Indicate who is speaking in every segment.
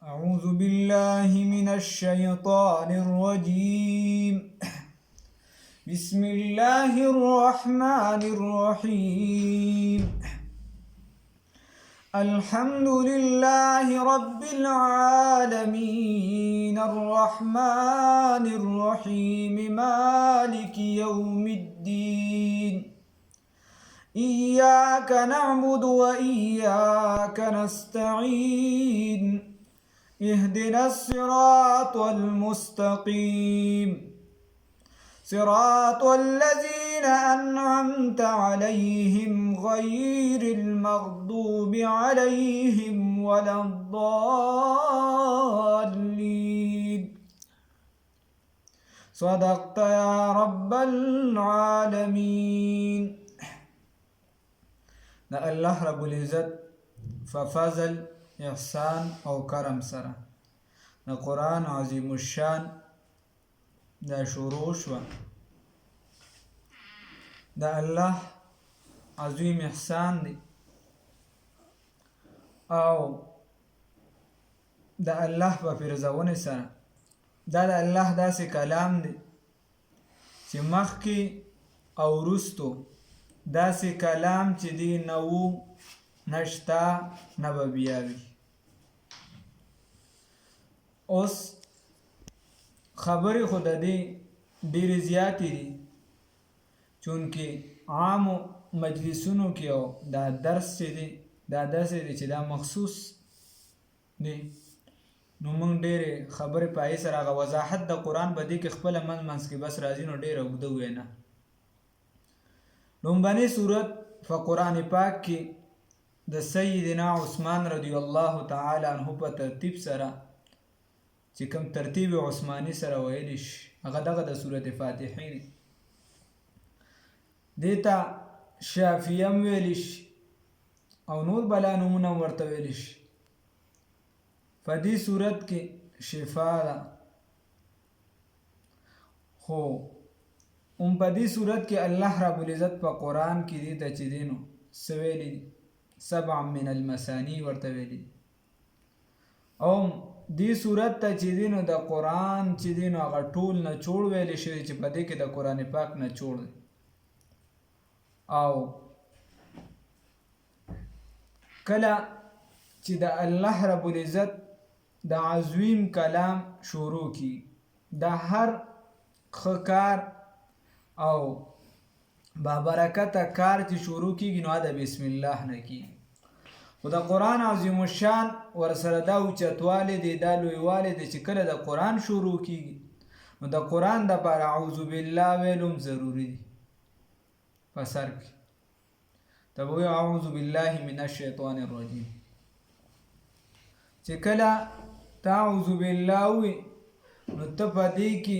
Speaker 1: أعوذ بالله من الشيطان الرجيم. بسم الله الرحمن الرحيم. الحمد لله رب العالمين الرحمن الرحيم مالك يوم الدين. إياك نعبد وإياك نستعين. اهدنا الصراط المستقيم صراط الذين أنعمت عليهم غير المغضوب عليهم ولا الضالين. صدقت يا رب العالمين. دا الله رب العزت ففضل احسان او کرم سره د قرآن عظیم الشان دا شروع شوه. دا الله عظیم احسان دی او دا الله په پرځونه سره دا د الله داسې کلام دی چې مخکې او وروستو داسې کلام چې دی نه و نشتا نه به بیا وي. اوس خبرې خو د دې ډېرې زیاتې دي چونکې عامو مجلسونو کې او دا درس چې دی دا داسې دی چې دا مخصوص دی نو موږ ډېرې خبرې په هغې سره هغه وضاحت د قرآن په دې کې خپله منځ منځ کې بس راځي نو ډېره اوږده وینا. لومبنۍ صورت په قرآن پاک کې د سیدنا عثمان رضی الله تعالی عنه په ترتیب سره چې کوم ترتیب عثماني سره ویلی شي هغه دغه د سورت فاتحې دی. دې ته شافیه هم ویلی شي او نور بلا نومونه ورته ویلی شي. په دې صورت کې شفا ده خو په دې صورت کې الله رب العزت په قرآن کې دې ته چې دی نو څه ویلي دي سبع من المثاني ورته ویلي دي او دې صورت ته چې دی نو د قرآن چې دی نو هغه ټول نچوړ ویلی شوي چې په دې کې د قرآن پاک نچوړ دی او کله چې د الله رب العزت د عظیم کلام شروع کی د هر ښه کار او بابرکته کار چې شروع کیږي نو د بسم الله نه کیږي. خو د قرآن عظیم الشان ورسره دا اوچتوالی دی دا لویوالی دی چې کله د قرآن شروع کیږي نو د قرآن دپاره اعوذ بالله ویلو هم ضروري دی. په سر کې ته به وایو اعوذ بالله من الشیطان الرجیم. چې کله ته اعوذ بالله ووایې نو ته په دې کې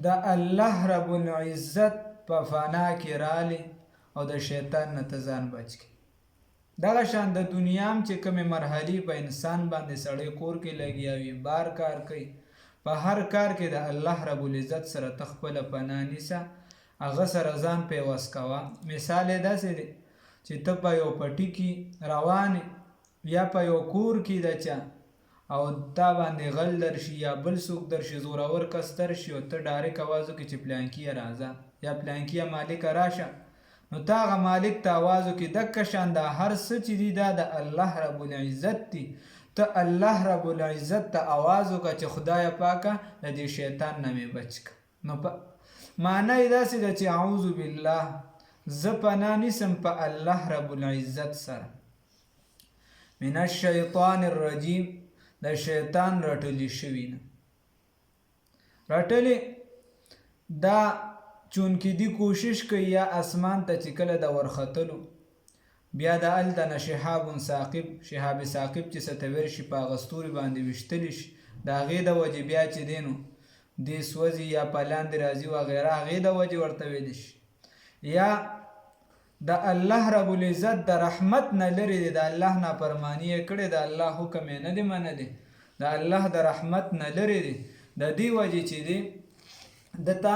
Speaker 1: د الله رب العزت په فنا کې رالی او د شیطان نه ته ځان بچ کړي. دغه شان د دنیا هم چې کومې مرحلې په انسان باندې سړی کور کې لګیا وي بار کار کوي په هر کار کې د الله رب العزت سره ته خپله پناه نیسه هغه سره ځان پیوس کوه. مثال یې داسې دی چې ته په یو پټي کې روان یا په یو کور کې د چا او تا باندې غل درشي یا بل څوک درشي زورور کس درشي او ته ډایرک اواز وکړې چې پلانکیه راځه یا پلانکیه مالکه راشه نو تا هغه مالک ته اواز وکړې دکه شان دا هر څه چې دي دا د الله رب العزت دي ته الله رب العزت ته اواز وکړه چې خدایه پاکه د دې شیطان نه مې بچ کړه. نو معنی یې داسې ده چې اعوذ بالله زه پناه نیسم په الله رب العزت سره من الشیطان الرجیم د شیطان رټلی شوي نه. رټلی دا چونکې دی کوشش کوي یا اسمان ته چې کله د ورختلو بیا د هلته نه شهاب ثاقب شهاب ثاقب چې څه ته ورشي په هغه ستوري باندې ویشتلی شي د هغې د وجې بیا چې دی نو دې سوځي یا په لاندې راځي وغیره هغې د وجې ورته ویلی شي یا د الله رب العزت د رحمت نه لرې دی د الله نافرماني یې کړې د الله حکم یې نه دی منلی د الله د رحمت نه لرې دی د دې وجې چې دی دته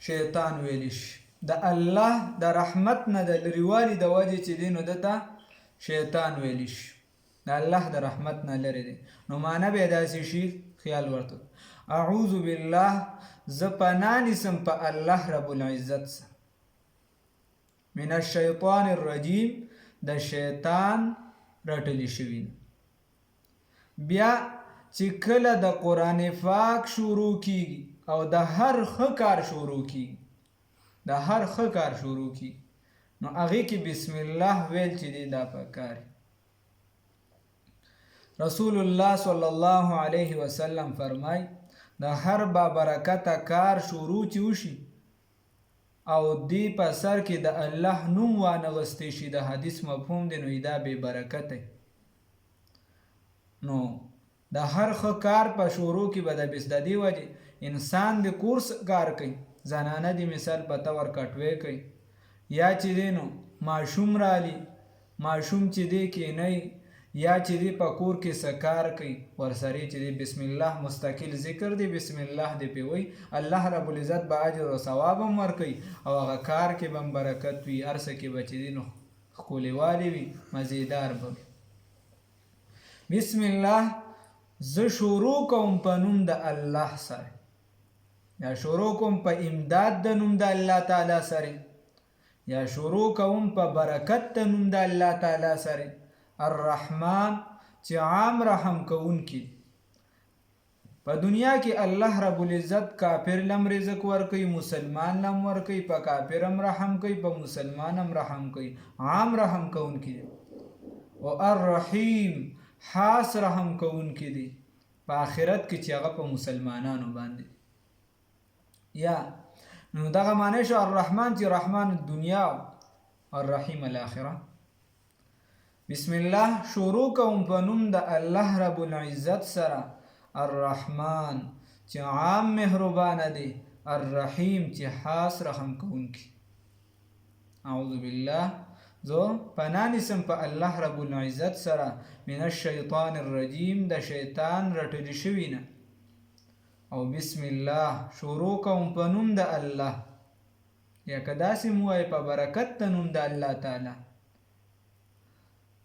Speaker 1: شیطان ویلی شي د الله د رحمت نه د لرېوالي د وجې چې دی نو دته شیطان ویلی شي. د الله د رحمت نه لرې دی. نو معنی به یې داسې شي، خیال ورته اعوذ بالله، زه پناه نیسم په الله رب العزت سره، من الشیطان الرجیم، د شیطان رټلی شوي نه. بیا چې کله د قرآن پاک شروع کیږي او د هر ښه کار شروع کیږي، د هر ښه کار شروع کیږي، نو هغې کې بسم الله ویل چې دی دا پکار. رسول الله صلی الله علیه وسلم فرمای د هر با برکته کار شروع چې وشي او دی په سر کې د الله نوم وانغستی شي، د حدیث مفهوم دی، نو دا بې برکته. نو د هر ښه کار په شروع کې به د دې وجې انسان د کورس کار کوي، زنانه د مثال په طور کټوی کوي، یا چې دی نو ماشوم رالی، ماشوم چې دی کینی، یا چې دی په کور کې څه کار کوي، ورسره چې دی بسم الله مستقل ذکر دی، بسم الله دی پې وی، الله رب العزت به اجر او ثواب هم ورکوي او هغه کار کې به هم برکت وي، هر څه کې به چې دی نو ښکلیوالی وي، مزیدار به وي. بسم الله زه شروع کوم په نوم د الله سره، یا شروع کوم په امداد د نوم د الله تعالی سره، یا شروع کوم په برکت د نوم د الله تعالی سره. الرحمن چې عام رحم کوونکی. په دنیا کې الله رب العزت کافر لم رزق ورکوي، مسلمان لم ورکوي، په کافر هم رحم کوي، په مسلمان هم رحم کوي، عام رحم کوونکی دی. او الرحیم خاص رحم کوونکی دی په آخرت کې چې هغه په مسلمانانو باندې. یا نو دغه معنی شو الرحمن چې رحمان الدنیا او الرحیم الاخره. بسم الله شروع کوم په نوم د الله رب العزت سره، الرحمن چې عام مهربانه دی، الرحیم چې خاص رحم کوونکی. اعوذ بالله زه پناه نیسم په الله رب العزت سره، من الشیطان الرجیم، د شیطان رټلی شوي نه. او بسم الله شروع کوم په نوم د الله، یا که داسې مو وایي په برکت د نوم د الله تعالی.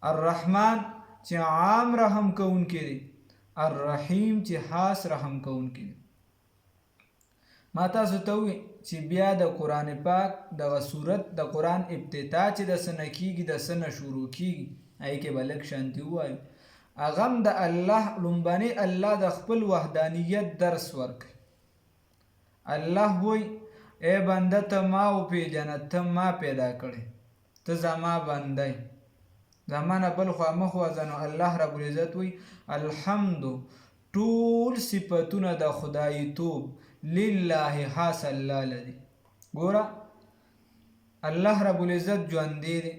Speaker 1: الرحمن چې عام رحم کوونکی دی، الرحیم چې خاص رحم کوونکی دی. ما تاسو ته ووایي چې بیا د قرآن پاک دغه صورت د قرآن ابتدا چې د څه نه کېږي، د څه نه شروع کېږي، هغې کې به لږ شانتي ووایو. هغه هم د الله لومبنی الله د خپل وحدانیت درس ورکوي. الله وایي ای بنده ته ما وپېژنه، ته ما پیدا کړې، ته زما بنده یې، زما نه بل خوا مه خوځه. نو الله رب العزت وایي الحمد ټول صفتونه د خدایتوب لله خاص الله لري. ګوره الله رب العزت ژوندی دی،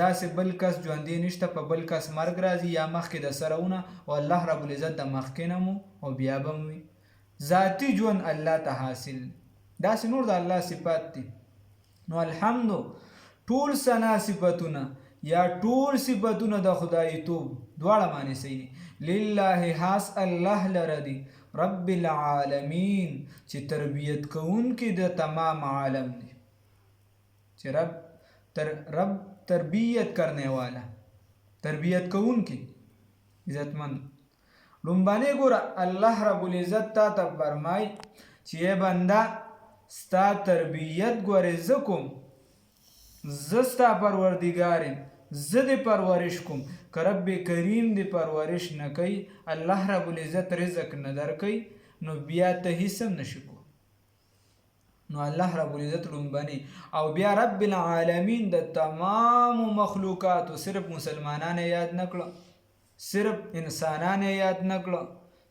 Speaker 1: داسې بل کس ژوندی نشته، په بل کس مرګ راځي یا مخکې د سرونه، او الله رب العزت د مخکې نه مو او بیا به هم وي. ذاتي ژوند الله ته حاصل، داسې نور د الله صفات دي. نو الحمد ټول ثنا صفتونه یا ټول صفتونه د خدایتوب دواړه معنی صحیح دي. لله خاص الله لره دي، رب العالمین چې تربیت کوونکی د تمام عالم دی، چې رب تربیت کرنے والا، تربیت کوونکی، عزتمند. لومبنی ګوره الله رب العزت تا ته فرمای چې ای بنده ستا تربیت ګورې زه کوم، زه ستا پروردګار یم، زه دې پرورش کوم. که رب کریم دې پرورش نه کوي، الله رب العزت رزق نه درکوي، نو بیا ته هیڅ هم نشي کولی. نو الله رب العزت لومبنی. او بیا رب العالمین د تمام مخلوقاتو، صرف مسلمانان یاد نه کړه، صرف انسانان یاد نه کړه،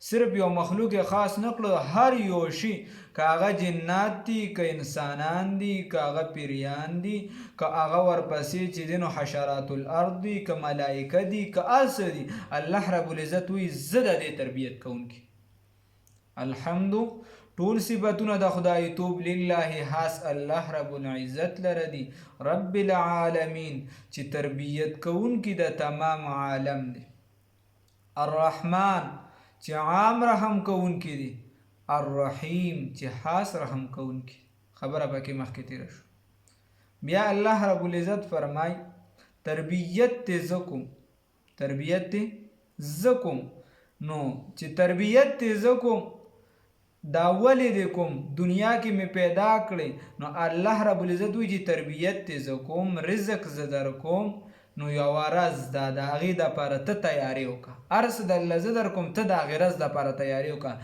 Speaker 1: صرف یو مخلوق خاص نه کړه، هر یو شي، که هغه جنات دي، که انسانان دي، که هغه پیریان دي، که هغه ورپسې چې دي نو حشرات الارض دي، که ملائکه دي، که هر څه دي، الله رب العزت وایي زه د دې تربیت کوونکی. الحمد ټول صفتونه د خدایتوب لله خاص الله رب العزت لره دي، رب العالمین چې تربیت کوونکی د تمام عالم دی. الرحمن چې عام رحم کوونکی دی، الرحیم چې خاص رحم کوونکی. خبره پکې مخکې تېره شو. بیا الله رب العزت فرمای تربیت دې زه کوم، تربیت تی زکم. نو چې تربیت تی زکم دا ولی دی کوم دنیا کې می پیدا کړي نو الله رب العزت وی چې تربیت تی زکم رزق ز در کوم نو یو ورځ دا د هغې دپاره ته تیاری وکړه هر څه د الله زه در کوم ته د هغې ورځ دپاره تیاری وکړه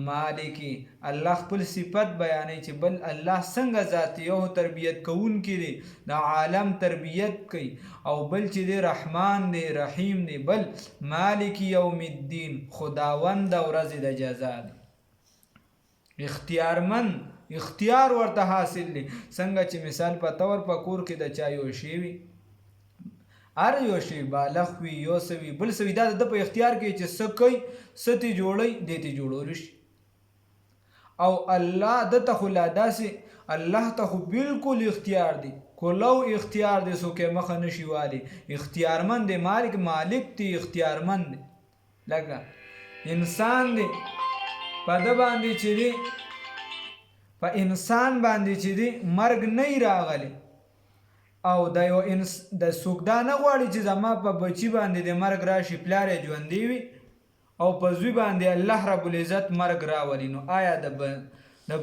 Speaker 1: مالکي الله خپل صفت بیانوي چې بل الله څنګه ذات یو تربیت کوونکی دی د عالم تربیت کوي او بل چې دی رحمان دی رحیم دی بل مالکي یوم الدین خداوند د ورځې د جزا دی اختیارمند اختیار ورته حاصل دی څنګه چې مثال په طور په کور کې د چا یو شی وي هر یو شی بالغ وي یو څه وي بل څه وي دا د په اختیار کې چې څه کوي څه ترې جوړوي دی ترې جوړولی شي او الله ده ته خو لا داسې الله ته خو بلکل اختیار دی کلو اختیار دی څوک یې مخه نشي والی اختیارمند دی مالک دی اختیارمند دی لکه انسان دی په ده باندې چې دی په انسان باندې چې دی مرګ نه راغلی او د یو د څوک دا نه غواړي چې زما په بچي باندې د مرګ راشي پلار یې ژوندی وي او په زوی باندې الله رب العزت مرګ راولي نو آیا د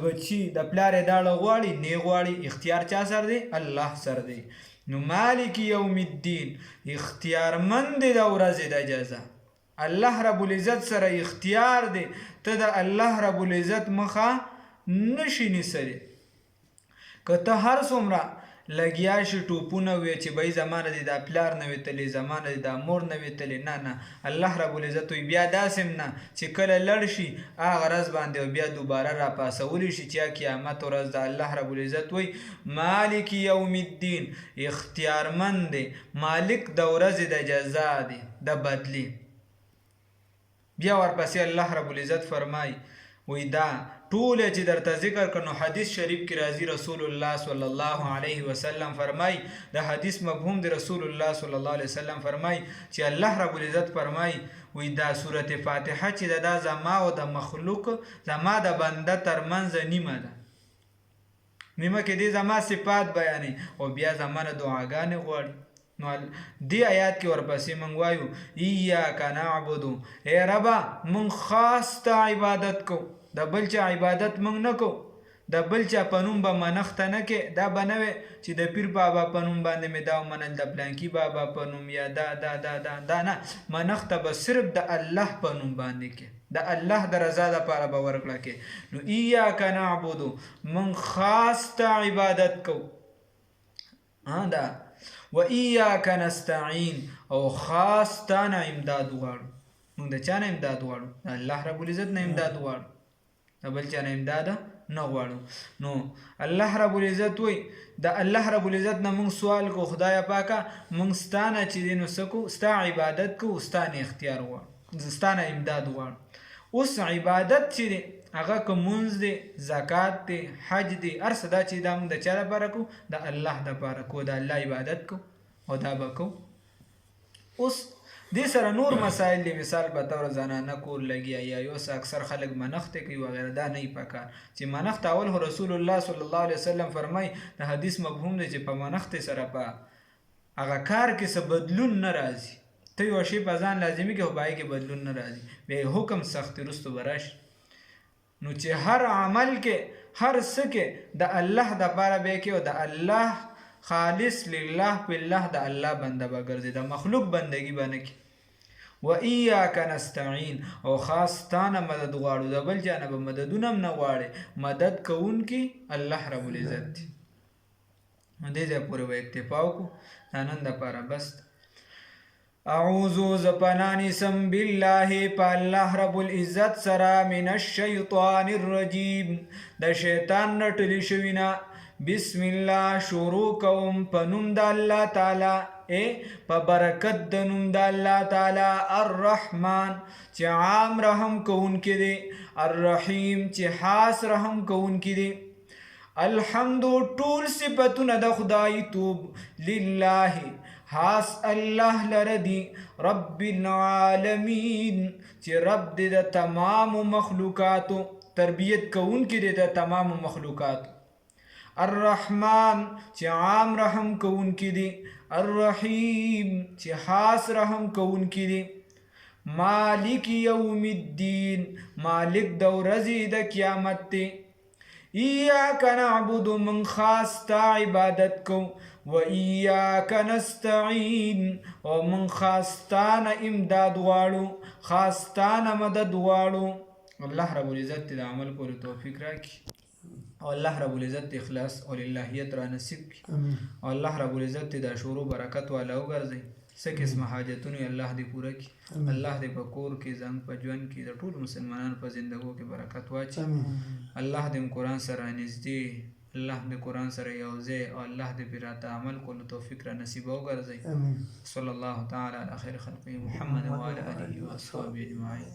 Speaker 1: بچي د پلار یې داړه غواړي نه غواړي اختیار چا سره دی الله سره دی نو مالک یوم الدین اختیارمند دی د ورځې د جزا الله رب العزت سره اختیار دی ته د الله رب العزت مخه نشي نیسلی که ته هر څومره لګیا شي ټوپونه وي چې بای زمانه دی دا پلار نه ویتلی زمانه دی دا مور نه ویتلی نه نه الله رب العزت وی بیا داسې نه چې کله لړ شي هغه ورځ باندې بیا دوباره راپاسولی شي چې قیامت ورځ د الله رب العزت وی مالک یوم الدین اختیارمند دی مالک د ورځې د جزا دی د بدلی بیا ورپسې الله رب العزت فرمای وی دا ټول چې درته ذکر کړو حدیث شریف کې راځي رسول الله صلی الله علیه وسلم فرمای د حدیث مفهوم د رسول الله صلی الله علیه وسلم فرمای چې الله رب العزت فرمای وی دا سورته فاتحه چې دا زما او د مخلوق زما د بنده ترمنځ نیمه ده نیمه کې دې زما صفات بیانې او بیا زما دعاګانې غواړي نو دی آیات کې ورپسې موږ وایو ایاک نعبد ای ربا موږ خاص ته عبادت کو د بل چا عبادت موږ نه کو د بل چا په نوم به منښته نه کې دا به نه وي چې د پیر بابا په نوم باندې مې دا ومنل د پلانکي بابا په نوم یا دا نه منښته به صرف د الله په نوم باندې کې د الله د رضا دپاره به ورکړه کې نو ایاک نعبدو موږ خاص ته عبادت کو دا و ایاک نستعین او خاص تا نه امداد غواړو موږ د چا نه امداد غواړو د الله رب العزت نه امداد غواړو د بل چا نه امداد نه غواړو نو الله رب العزت وی د الله رب العزت نه موږ سوال کو خدای پاکه موږ ستا نه چې دی نو څه کو ستا عبادت کو ستا نه اختیار غواړو ستا نه امداد غواړو اوس عبادت چې دی هغه که مونځ دی زکات دی حج دی هر څه دا چې دا موږ د چا دپاره کو د الله دپاره کو د الله عبادت کو او دا به کو اوس دې سره نور مسایل دی مثال په طور زنانه کور لګیا یا یو څه اکثر خلک منښتې کوي وغیره دا نه پکار چې منښت اول خو رسول الله صلی الله علیه وسلم فرمای د حدیث مفهوم دی چې په منښتې سره په هغه کار کې څه بدلون نه راځي ته یو شی په ځان لازمي کې خو په هغې کې بدلون نه راځي بیا حکم سخت وروسته به راشي نو چې هر عمل کې هر څه کې د الله دپاره به کې او د الله خالص لله بالله د الله بنده به ګرځي د مخلوق بندگی به نه کوي و ایاک نستعین او خاص تانه مدد غواړو د بل چا نه به مددونه هم نه غواړې مدد کوونکي الله رب العزت دی دې ځای پورې به اکتفا وکړو دا نن دپاره بس اعوذ زپنانی سم بالله پا الله رب العزت سرا من الشیطان الرجیم د شیطان نټلی شوینا بسم الله شروع کوم په نوم د الله تعالی په برکت د نوم د الله تعالی الرحمن چې عام رحم کوونکی دی الرحیم چې خاص رحم کوونکی دی الحمد ټول صفتونه د خدای توب لله خاص الله لردی رب العالمین چې رب دی د تمام مخلوقاتو تربیت کوونکی دی د تمام مخلوقاتو الرحمن چې عام رحم کوونکی دی الرحیم چې خاص رحم کوونکی دی مالک یوم الدین مالک د ورځې د قیامت دی ایاک نعبد من خاص تا عبادت کو و ایاک نستعین او من خاص تانا امداد غواړو خاص تانا مدد غواړو الله رب العزت د عمل کولو توفیق راکړي او الله رب العزت اخلاص او للهیت را نصیب کړي او الله رب العزت د شورو برکت والا وګرځي څه قسمه حاجتونه الله دې پوره کړي الله دې په کور کې زنګ په ژوند کې د ټولو مسلمانانو په زندګو کې برکت واچي الله دې قرآن سره نږدې الله دې قرآن سره یوځای او الله دې پرې راته عمل کولو توفیق را نصیب وګرځي صلی الله تعالی علی خیر خلقه محمد وعلى آله وصحبه اجمعین